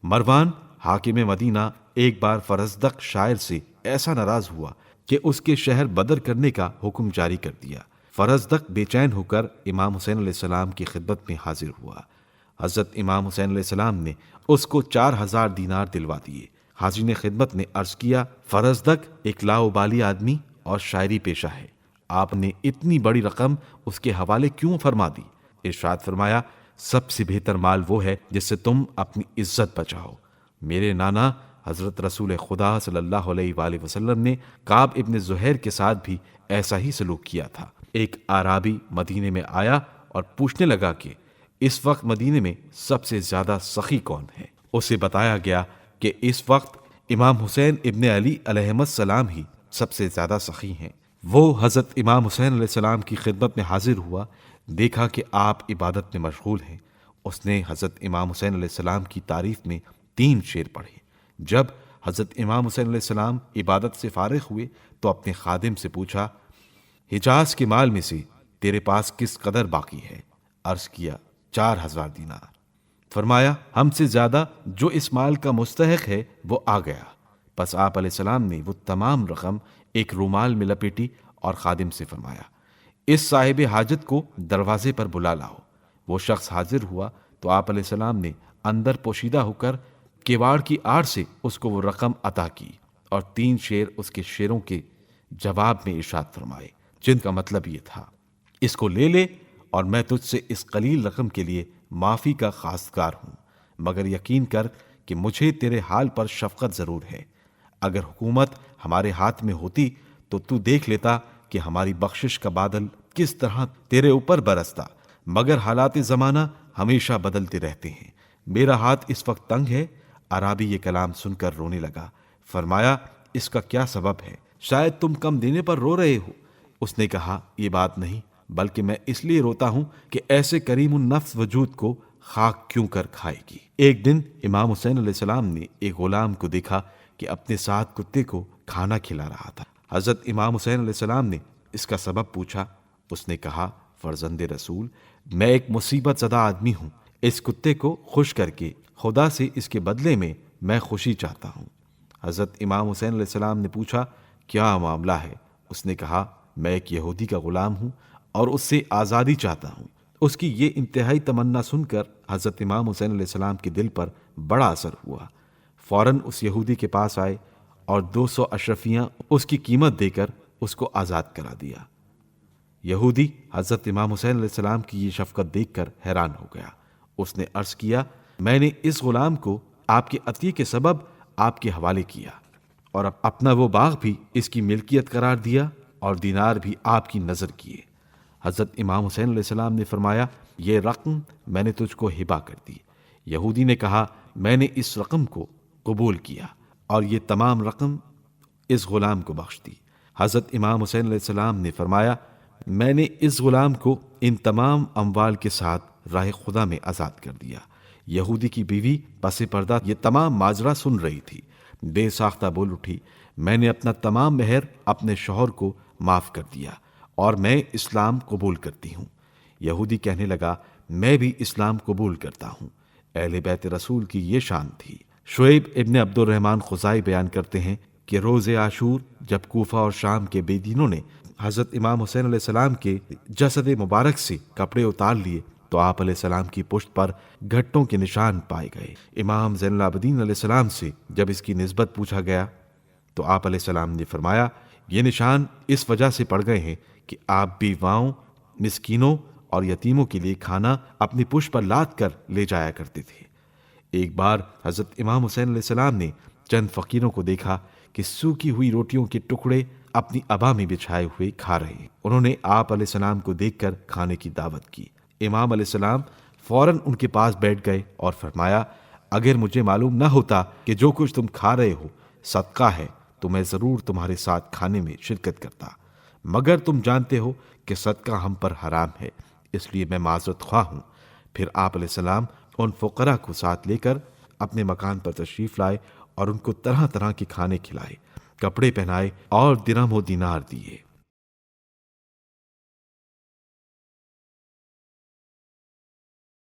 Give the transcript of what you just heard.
مروان حاکم مدینہ ایک بار فرزدق شاعر سے ایسا ناراض ہوا کہ اس کے شہر بدر کرنے کا حکم جاری کر دیا۔ فرزدق بے چین ہو کر امام حسین علیہ السلام کی خدمت میں حاضر ہوا۔ حضرت امام حسین علیہ السلام نے اس کو 4000 دینار دلوا دیے۔ حاضرین خدمت نے عرض کیا، فرزدق ایک لاؤبالی آدمی اور شاعری پیشہ ہے، آپ نے اتنی بڑی رقم اس کے حوالے کیوں فرما دی؟ ارشاد فرمایا، سب سے بہتر مال وہ ہے جس سے تم اپنی عزت بچاؤ۔ میرے نانا حضرت رسول خدا صلی اللہ علیہ وآلہ وسلم نے کعب ابن زہیر کے ساتھ بھی ایسا ہی سلوک کیا تھا۔ ایک اعرابی مدینے میں آیا اور پوچھنے لگا کہ اس وقت مدینے میں سب سے زیادہ سخی کون ہے؟ اسے بتایا گیا کہ اس وقت امام حسین ابن علی علیہ السلام ہی سب سے زیادہ سخی ہیں۔ وہ حضرت امام حسین علیہ السلام کی خدمت میں حاضر ہوا، دیکھا کہ آپ عبادت میں مشغول ہیں۔ اس نے حضرت امام حسین علیہ السلام کی تعریف میں 3 شعر پڑھے۔ جب حضرت امام حسین علیہ السلام عبادت سے فارغ ہوئے تو اپنے خادم سے پوچھا، حجاز کے مال میں سے تیرے پاس کس قدر باقی ہے؟ عرض کیا، 4000 دینار۔ فرمایا، ہم سے زیادہ جو اس مال کا مستحق ہے وہ آ گیا۔ پس آپ علیہ السلام نے وہ تمام رقم ایک رومال میں لپیٹی اور خادم سے فرمایا، اس صاحب حاجت کو دروازے پر بلا لاؤ۔ وہ شخص حاضر ہوا تو آپ علیہ السلام نے اندر پوشیدہ ہو کر کیواڑ کی آڑ سے اس کو وہ رقم عطا کی اور 3 شعر اس کے شعروں کے جواب میں ارشاد فرمائے، جن کا مطلب یہ تھا، اس کو لے لے اور میں تجھ سے اس قلیل رقم کے لیے معافی کا خواستگار ہوں، مگر یقین کر کہ مجھے تیرے حال پر شفقت ضرور ہے۔ اگر حکومت ہمارے ہاتھ میں ہوتی تو تو دیکھ لیتا کہ ہماری بخشش کا بادل کس طرح تیرے اوپر برستا، مگر حالات زمانہ ہمیشہ بدلتے رہتے ہیں، میرا ہاتھ اس وقت تنگ ہے۔ عرابی یہ کلام سن کر رونے لگا۔ فرمایا، اس کا کیا سبب ہے؟ شاید تم کم دینے پر رو رہے ہو۔ اس نے کہا، یہ بات نہیں، بلکہ میں اس لیے روتا ہوں کہ ایسے کریم النفس وجود کو خاک کیوں کر کھائے گی۔ ایک دن امام حسین علیہ السلام نے ایک غلام کو دیکھا کہ اپنے ساتھ کتے کو کھانا کھلا رہا تھا۔ حضرت امام حسین علیہ السلام نے اس کا سبب پوچھا۔ اس نے کہا، فرزند رسول، میں ایک مصیبت زدہ آدمی ہوں، اس کتے کو خوش کر کے خدا سے اس کے بدلے میں خوشی چاہتا ہوں۔ حضرت امام حسین علیہ السلام نے پوچھا، کیا معاملہ ہے؟ اس نے کہا، میں ایک یہودی کا غلام ہوں اور اس سے آزادی چاہتا ہوں۔ اس کی یہ انتہائی تمنا سن کر حضرت امام حسین علیہ السلام کے دل پر بڑا اثر ہوا۔ فوراً اس یہودی کے پاس آئے اور 200 اشرفیاں اس کی قیمت دے کر اس کو آزاد کرا دیا۔ یہودی حضرت امام حسین علیہ السلام کی یہ شفقت دیکھ کر حیران ہو گیا۔ اس نے عرض کیا، میں نے اس غلام کو آپ کے عطیے کے سبب آپ کے حوالے کیا اور اپنا وہ باغ بھی اس کی ملکیت قرار دیا اور دینار بھی آپ کی نظر کیے۔ حضرت امام حسین علیہ السلام نے فرمایا، یہ رقم میں نے تجھ کو ہبہ کر دی۔ یہودی نے کہا، میں نے اس رقم کو قبول کیا اور یہ تمام رقم اس غلام کو بخش دی۔ حضرت امام حسین علیہ السلام نے فرمایا، میں نے اس غلام کو ان تمام اموال کے ساتھ راہ خدا میں آزاد کر دیا۔ یہودی کی بیوی پس پردہ یہ تمام ماجرا سن رہی تھی، بے ساختہ بول اٹھی، میں نے اپنا تمام مہر اپنے شوہر کو معاف کر دیا اور میں اسلام قبول کرتی ہوں۔ یہودی کہنے لگا، میں بھی اسلام قبول کرتا ہوں۔ اہل بیت رسول کی یہ شان تھی۔ شعیب ابن عبد الرحمن خزائی بیان کرتے ہیں کہ روز عاشور جب کوفہ اور شام کے بے دینوں نے حضرت امام حسین علیہ السلام کے جسد مبارک سے کپڑے اتار لیے تو آپ علیہ السلام کی پشت پر گھٹوں کے نشان پائے گئے۔ امام زین العابدین علیہ السلام سے جب اس کی نسبت پوچھا گیا تو آپ علیہ السلام نے فرمایا، یہ نشان اس وجہ سے پڑ گئے ہیں کہ آپ بیواؤں، مسکینوں اور یتیموں کے لیے کھانا اپنی پشت پر لاد کر لے جایا کرتے تھے۔ ایک بار حضرت امام حسین علیہ السلام نے چند فقیروں کو دیکھا کہ سوکھی ہوئی روٹیوں کے ٹکڑے اپنی ابا میں بچھائے ہوئے کھا رہے ہیں۔ انہوں نے آپ علیہ السلام کو دیکھ کر کھانے کی دعوت کی۔ امام علیہ السلام فوراً ان کے پاس بیٹھ گئے اور فرمایا، اگر مجھے معلوم نہ ہوتا کہ جو کچھ تم کھا رہے ہو صدقہ ہے تو میں ضرور تمہارے ساتھ کھانے میں شرکت کرتا، مگر تم جانتے ہو کہ صدقہ ہم پر حرام ہے، اس لیے میں معذرت خواہ ہوں۔ پھر آپ علیہ السلام ان فقراء کو ساتھ لے کر اپنے مکان پر تشریف لائے اور ان کو طرح طرح کے کھانے کھلائے، کپڑے پہنائے اور درہم و دینار دیے۔